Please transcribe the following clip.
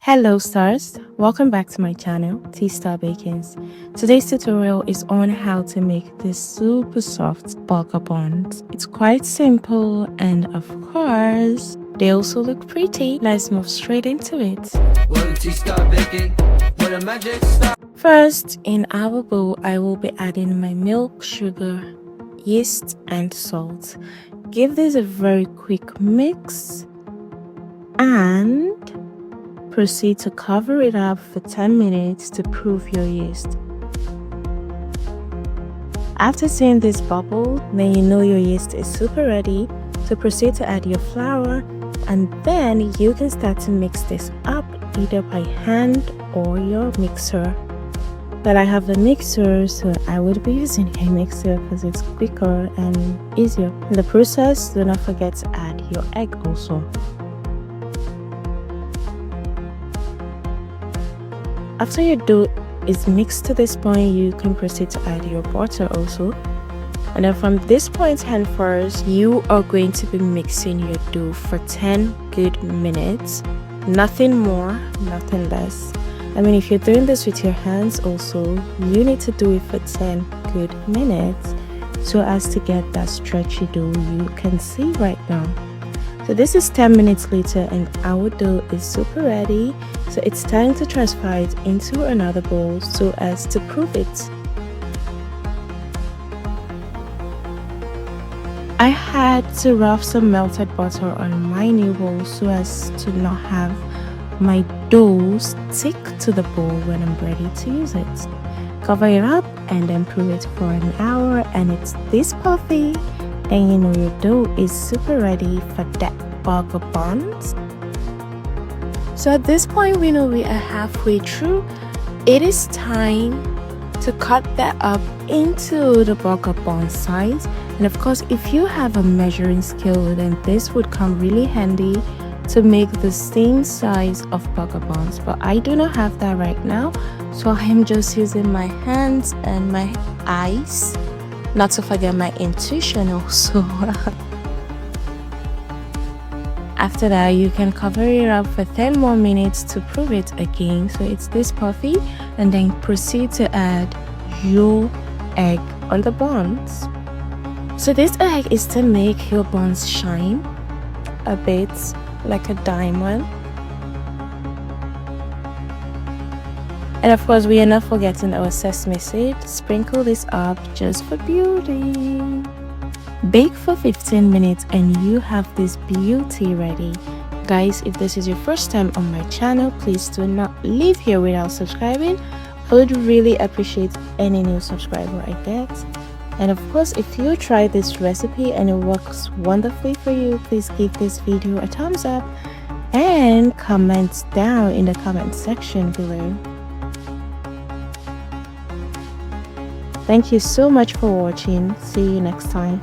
Hello stars, welcome back to my channel, Starbakings. Today's tutorial is on how to make this super soft burger buns. It's quite simple and of course, they also look pretty. Let's move straight into it. First, in our bowl, I will be adding my milk, sugar, yeast and salt. Give this a very quick mix and proceed to cover it up for 10 minutes to proof your yeast. After seeing this bubble, then you know your yeast is super ready. So proceed to add your flour and then you can start to mix this up either by hand or your mixer. But I have a mixer, so I would be using a mixer because it's quicker and easier. In the process, do not forget to add your egg also. After your dough is mixed to this point, you can proceed to add your butter also. And then from this point henceforth, you are going to be mixing your dough for 10 good minutes. Nothing more, nothing less. I mean, if you're doing this with your hands also, you need to do it for 10 good minutes so as to get that stretchy dough you can see right now. So this is 10 minutes later and our dough is super ready. So it's time to transfer it into another bowl so as to proof it. I had to rub some melted butter on my new bowl so as to not have my dough stick to the bowl when I'm ready to use it. Cover it up and then proof it for an hour and it's this puffy. And you know your dough is super ready for that burger buns. So at this point we know we are halfway through. It is time to cut that up into the burger bun size. And of course, if you have a measuring scale, then this would come really handy to make the same size of burger buns. But I do not have that right now, so I am just using my hands and my eyes. Not to forget my intuition also. After that, you can cover it up for 10 more minutes to prove it again. So it's this puffy, and then proceed to add your egg on the buns. So this egg is to make your buns shine a bit like a diamond. And of course, we are not forgetting our sesame seed. Sprinkle this up just for beauty. Bake for 15 minutes and you have this beauty ready. Guys, if this is your first time on my channel, please do not leave here without subscribing. I would really appreciate any new subscriber I get. And of course, if you try this recipe and it works wonderfully for you, please give this video a thumbs up and comment down in the comment section below. Thank you so much for watching. See you next time.